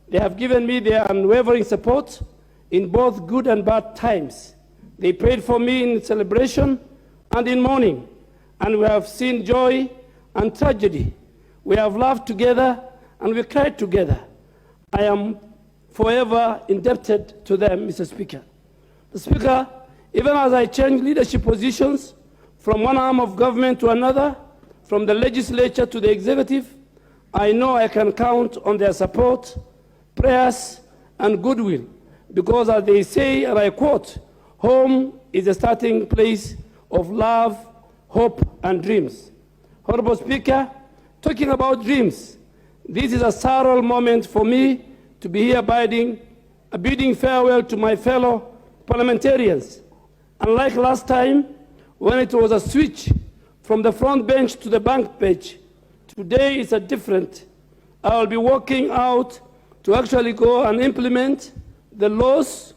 They have given me their unwavering support in both good and bad times. They prayed for me in celebration and in mourning, and we have seen joy and tragedy. We have laughed together and we cried together. I am forever indebted to them, Mr. Speaker. Mr. Speaker, even as I change leadership positions from one arm of government to another, from the legislature to the executive, I know I can count on their support, prayers, and goodwill, because as they say, and I quote, home is the starting place of love, hope, and dreams. Honorable Speaker, talking about dreams, this is a sorrowful moment for me to be here bidding farewell to my fellow parliamentarians. Unlike last time, when it was a switch from the front bench to the back bench, today is a different. I will be working out to actually go and implement the laws,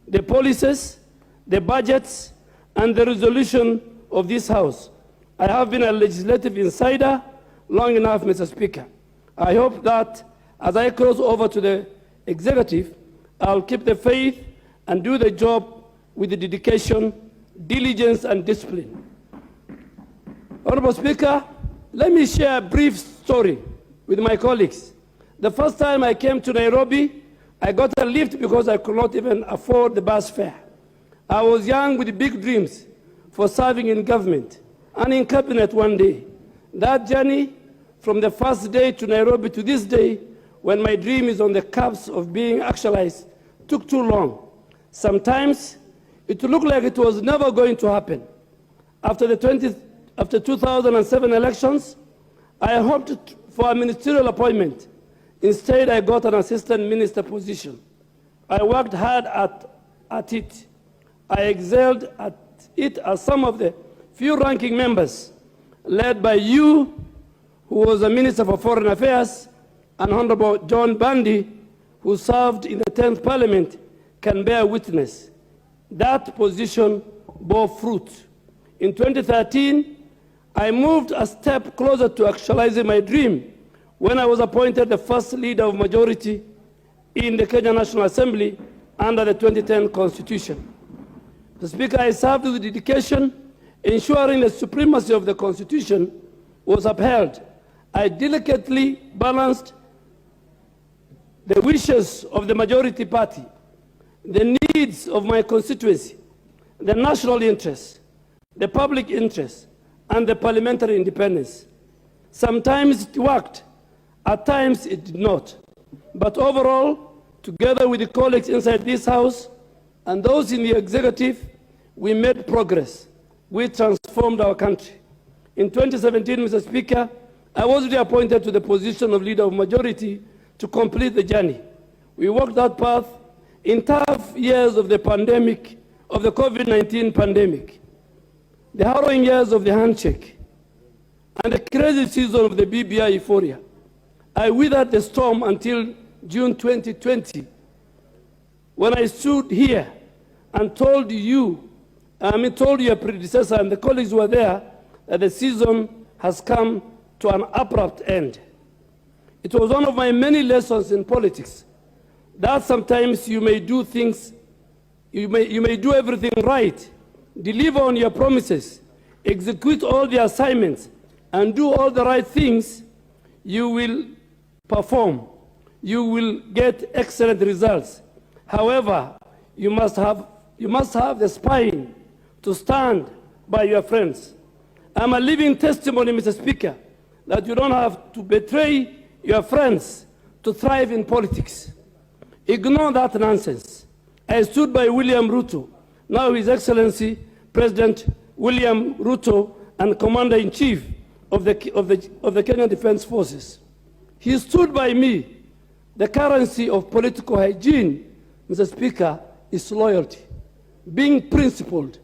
the policies, the budgets, and the resolution of this House. I have been a legislative insider long enough, Mr. Speaker. I hope that as I cross over to the executive, I'll keep the faith and do the job with the dedication, diligence, and discipline. Honorable Speaker, let me share a brief story with my colleagues. The first time I came to Nairobi, I got a lift because I could not even afford the bus fare. I was young with big dreams for serving in government and in cabinet one day. That journey from the first day to Nairobi to this day, when my dream is on the cusp of being actualized, took too long. Sometimes it looked like it was never going to happen. After 2007 elections, I hoped for a ministerial appointment. Instead, I got an assistant minister position. I worked hard at it. I excelled at it as some of the few ranking members, led by you, who was a Minister for Foreign Affairs, and Honorable John Bandi, who served in the 10th Parliament, can bear witness. That position bore fruit. In 2013, I moved a step closer to actualizing my dream when I was appointed the first leader of majority in the Kenya National Assembly under the 2010 Constitution. The Speaker, I served with dedication, ensuring the supremacy of the Constitution was upheld. I delicately balanced the wishes of the majority party, the needs of my constituency, the national interest, the public interest, and the parliamentary independence. Sometimes it worked, at times it did not. But overall, together with the colleagues inside this House and those in the executive, we made progress. We transformed our country. In 2017, Mr. Speaker, I was reappointed to the position of Leader of Majority to complete the journey. We walked that path in tough years of the pandemic, of the COVID-19 pandemic, the harrowing years of the handshake, and the crazy season of the BBI euphoria. I weathered the storm until June 2020, when I stood here and told you, told your predecessor and the colleagues who were there, that the season has come to an abrupt end. It was one of my many lessons in politics that sometimes you may do things, you may do everything right, deliver on your promises, execute all the assignments, and do all the right things. You will perform. You will get excellent results. However, you must have the spine to stand by your friends. I'm a living testimony, Mr. Speaker, that you don't have to betray your friends to thrive in politics. Ignore that nonsense. I stood by William Ruto, now His Excellency President William Ruto, and Commander-in-Chief of the Kenyan Defense Forces. He stood by me. The currency of political hygiene, Mr. Speaker, is loyalty, being principled.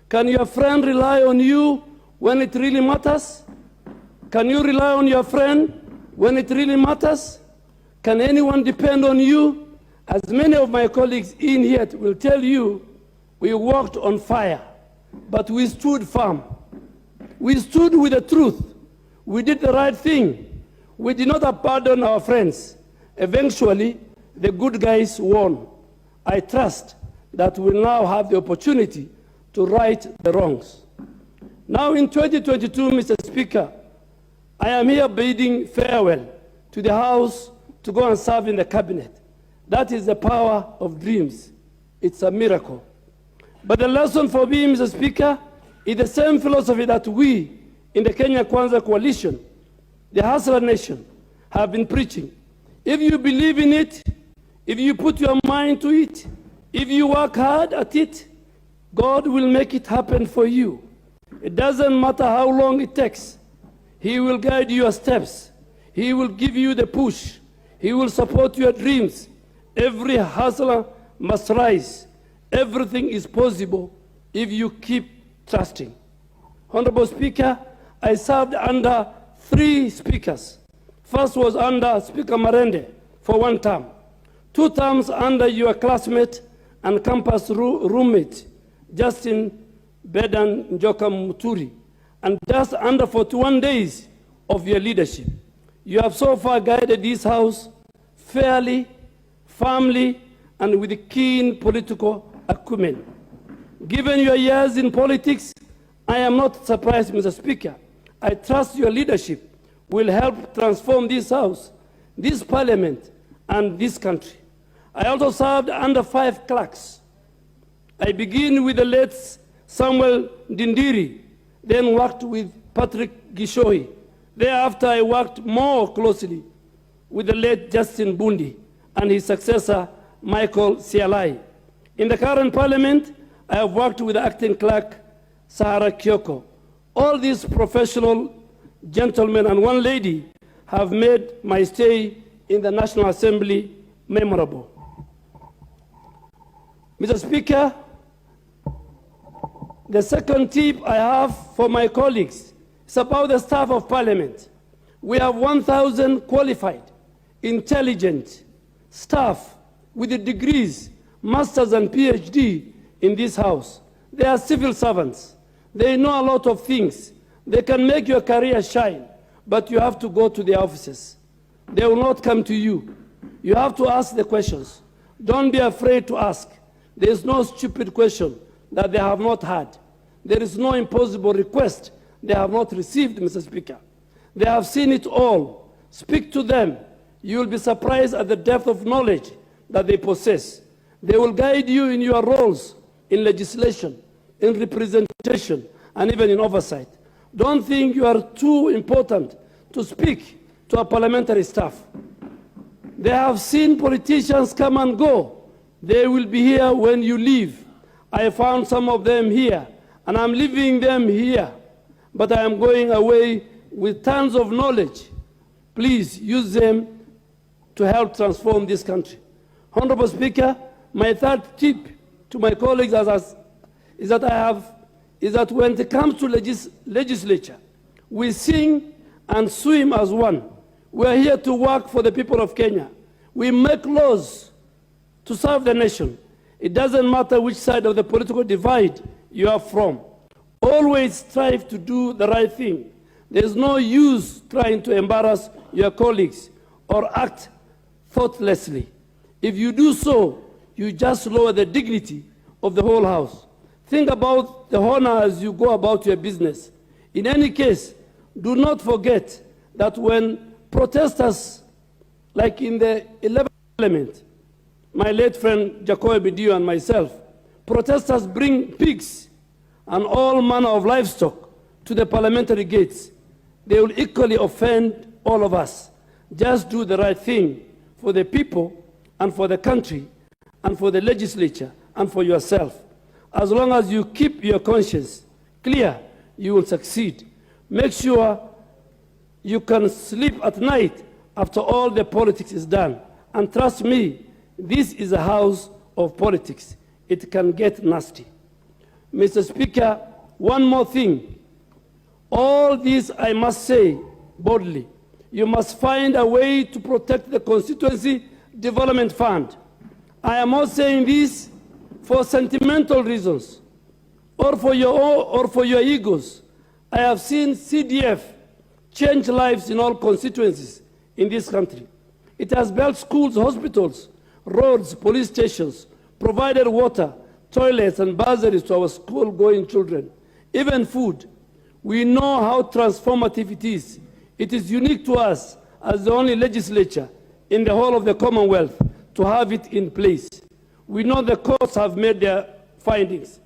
Can your friend rely on you when it really matters? Can you rely on your friend when it really matters? Can anyone depend on you? As many of my colleagues in here will tell you, we walked on fire, but we stood firm. We stood with the truth. We did the right thing. We did not abandon our friends. Eventually, the good guys won. I trust that we now have the opportunity to right the wrongs. Now in 2022, Mr. Speaker, I am here bidding farewell to the House to go and serve in the cabinet. That is the power of dreams. It's a miracle. But the lesson for me, Mr. Speaker, is the same philosophy that we in the Kenya Kwanza coalition, the Hustler Nation, have been preaching. If you believe in it, if you put your mind to it, if you work hard at it, God will make it happen for you. It doesn't matter how long it takes. He will guide your steps. He will give you the push. He will support your dreams. Every hustler must rise. Everything is possible if you keep trusting. Honorable Speaker, I served under 3 speakers. First was under Speaker Marende for 1 term. 2 terms under your classmate and campus roommate, Justin Bedan Njoka Muturi, and just under 41 days of your leadership. You have so far guided this House fairly, firmly, and with keen political acumen. Given your years in politics, I am not surprised, Mr. Speaker. I trust your leadership will help transform this House, this Parliament, and this country. I also served under 5 clerks. I begin with the late Samuel Dindiri, then worked with Patrick Gishohi. Thereafter, I worked more closely with the late Justin Bundi and his successor, Michael Sialai. In the current Parliament, I have worked with acting clerk, Sahara Kyoko. All these professional gentlemen and 1 lady have made my stay in the National Assembly memorable. Mr. Speaker, the second tip I have for my colleagues is about the staff of Parliament. We have 1,000 qualified, intelligent staff with the degrees, masters and PhD in this House. They are civil servants. They know a lot of things. They can make your career shine, but you have to go to the offices. They will not come to you. You have to ask the questions. Don't be afraid to ask. There is no stupid question that they have not had. There is no impossible request they have not received, Mr. Speaker. They have seen it all. Speak to them. You will be surprised at the depth of knowledge that they possess. They will guide you in your roles in legislation, in representation, and even in oversight. Don't think you are too important to speak to a parliamentary staff. They have seen politicians come and go. They will be here when you leave. I found some of them here, and I'm leaving them here. But I am going away with tons of knowledge. Please use them to help transform this country. Honorable Speaker, my third tip to my colleagues is that when it comes to legislature, we sing and swim as one. We are here to work for the people of Kenya. We make laws to serve the nation. It doesn't matter which side of the political divide you are from. Always strive to do the right thing. There's no use trying to embarrass your colleagues or act thoughtlessly. If you do so, you just lower the dignity of the whole House. Think about the honor as you go about your business. In any case, do not forget that when protesters, like in the 11th Parliament, my late friend Jacob Bidio and myself, protesters bring pigs and all manner of livestock to the parliamentary gates. They will equally offend all of us. Just do the right thing for the people and for the country and for the legislature and for yourself. As long as you keep your conscience clear, you will succeed. Make sure you can sleep at night after all the politics is done. And trust me, this is a house of politics. It can get nasty. Mr. Speaker, one more thing. All this I must say boldly. You must find a way to protect the Constituency Development Fund. I am not saying this for sentimental reasons or for your egos. I have seen CDF change lives in all constituencies in this country. It has built schools, hospitals, roads, police stations, provided water, toilets, and bursaries to our school-going children, even food. We know how transformative it is. It is unique to us as the only legislature in the whole of the Commonwealth to have it in place. We know the courts have made their findings.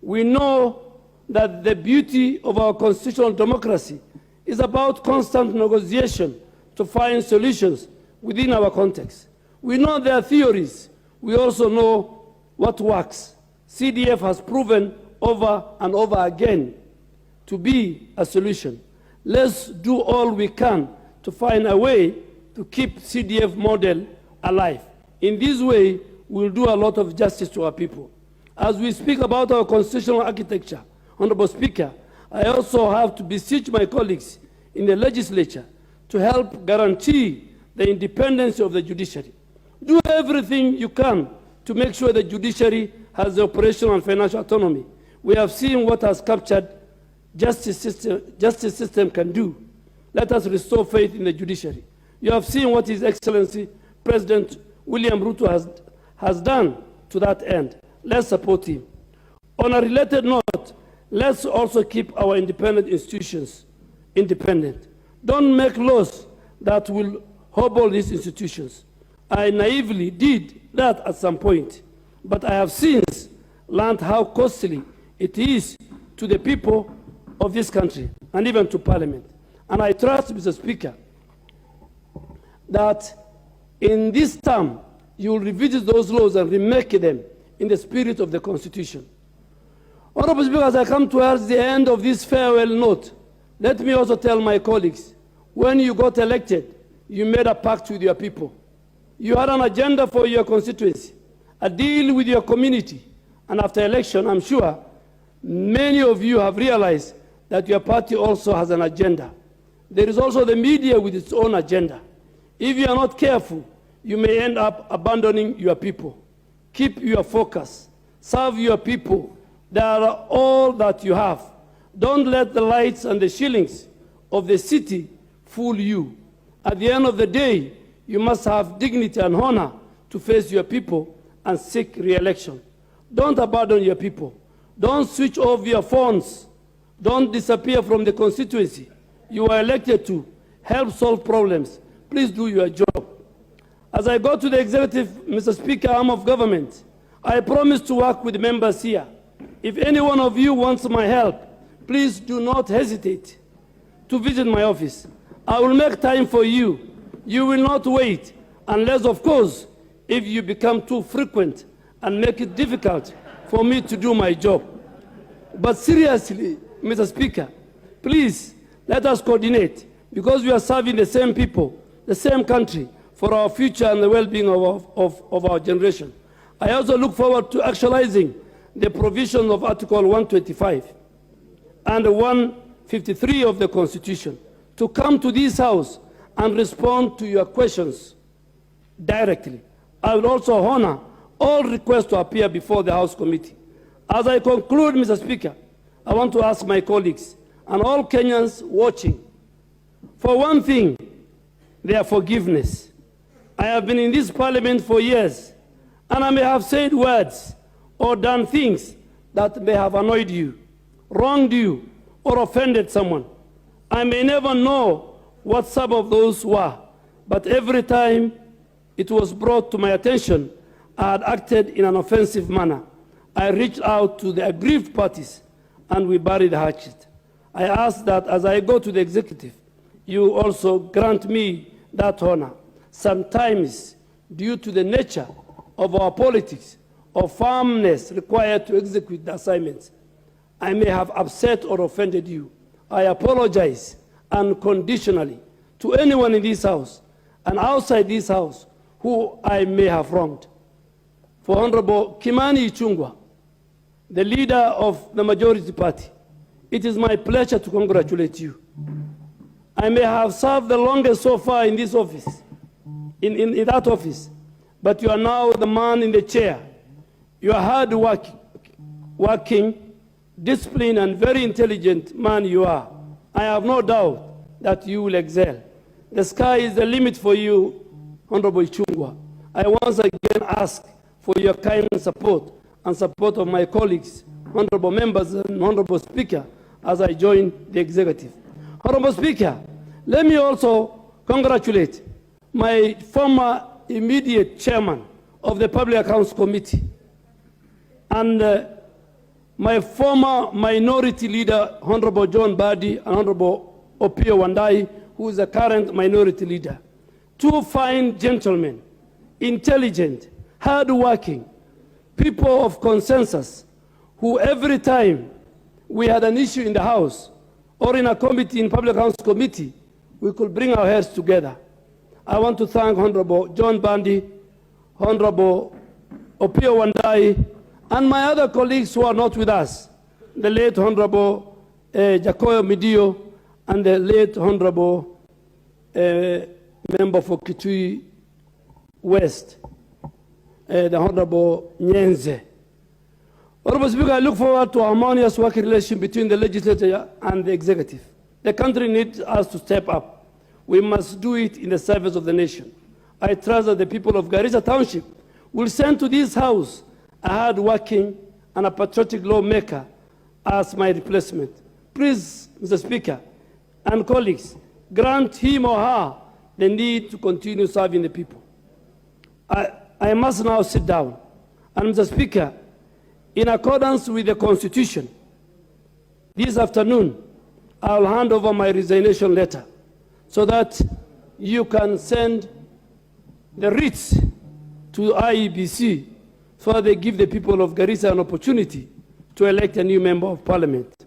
We know that the beauty of our constitutional democracy is about constant negotiation to find solutions within our context. We know their theories. We also know what works. CDF has proven over and over again to be a solution. Let's do all we can to find a way to keep CDF model alive. In this way, we'll do a lot of justice to our people. As we speak about our constitutional architecture, Honorable Speaker, I also have to beseech my colleagues in the legislature to help guarantee the independence of the judiciary. Do everything you can to make sure the judiciary has the operational and financial autonomy. We have seen what has captured justice system can do. Let us restore faith in the judiciary. You have seen what His Excellency President William Ruto has done to that end. Let's support him. On a related note, let's also keep our independent institutions independent. Don't make laws that will hobble these institutions. I naively did that at some point, but I have since learned how costly it is to the people of this country and even to Parliament. And I trust, Mr. Speaker, that in this term, you will revisit those laws and remake them in the spirit of the Constitution. Honorable Speaker, as I come towards the end of this farewell note, let me also tell my colleagues, when you got elected, you made a pact with your people. You had an agenda for your constituency, a deal with your community. And after election, I'm sure many of you have realized that your party also has an agenda. There is also the media with its own agenda. If you are not careful, you may end up abandoning your people. Keep your focus. Serve your people. They are all that you have. Don't let the lights and the shillings of the city fool you. At the end of the day, you must have dignity and honor to face your people and seek re-election. Don't abandon your people. Don't switch off your phones. Don't disappear from the constituency you are elected to help solve problems. Please do your job. As I go to the executive, Mr. Speaker, arm of government, I promise to work with members here. If any one of you wants my help, please do not hesitate to visit my office. I will make time for you. You will not wait, unless, of course, if you become too frequent and make it difficult for me to do my job. But seriously, Mr. Speaker, please let us coordinate, because we are serving the same people, the same country, for our future and the well-being of our generation. I also look forward to actualizing the provisions of Article 125 and 153 of the Constitution to come to this House and respond to your questions directly. I will also honor all requests to appear before the House Committee. As I conclude, Mr. Speaker, I want to ask my colleagues and all Kenyans watching, for one thing, their forgiveness. I have been in this parliament for years, and I may have said words or done things that may have annoyed you, wronged you, or offended someone. I may never know what some of those were, but every time it was brought to my attention, I had acted in an offensive manner. I reached out to the aggrieved parties, and we buried the hatchet. I ask that as I go to the executive, you also grant me that honor. Sometimes, due to the nature of our politics or firmness required to execute the assignments, I may have upset or offended you. I apologize unconditionally to anyone in this House and outside this House who I may have wronged. For Honorable Kimani Ichung'wah, the leader of the majority party, it is my pleasure to congratulate you. I may have served the longest so far in this office, in that office, but you are now the man in the chair. You are hard-working, disciplined, and very intelligent man you are. I have no doubt that you will excel. The sky is the limit for you, Honorable Chungwa, I once again ask for your kind support and support of my colleagues, honorable members and honorable Speaker, as I join the executive. Honorable Speaker, let me also congratulate my former immediate chairman of the Public Accounts Committee and my former minority leader, Honorable John Badi and Honorable Opio Wandai, who is the current minority leader. Two fine gentlemen, intelligent, hard-working, people of consensus, who every time we had an issue in the House or in a committee, in Public Accounts Committee, we could bring our heads together. I want to thank Honorable John Bandi, Honorable Opio Wandai, and my other colleagues who are not with us, the late Honorable Jacoyo Midio and the late Honorable member for Kitui West, the Honorable Nyenze. Honorable Speaker, I look forward to a harmonious working relationship between the legislature and the executive. The country needs us to step up. We must do it in the service of the nation. I trust that the people of Garissa Township will send to this House a hard-working and a patriotic lawmaker as my replacement. Please, Mr. Speaker and colleagues, grant him or her the need to continue serving the people. I must now sit down. And Mr. Speaker, in accordance with the Constitution, this afternoon, I'll hand over my resignation letter so that you can send the writs to IEBC so they give the people of Garissa an opportunity to elect a new member of parliament.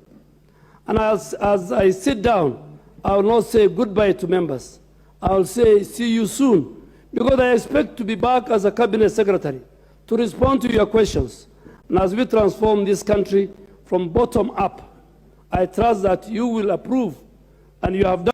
And as I sit down, I will not say goodbye to members. I will say see you soon, because I expect to be back as a cabinet secretary to respond to your questions. And as we transform this country from bottom up, I trust that you will approve, and you have done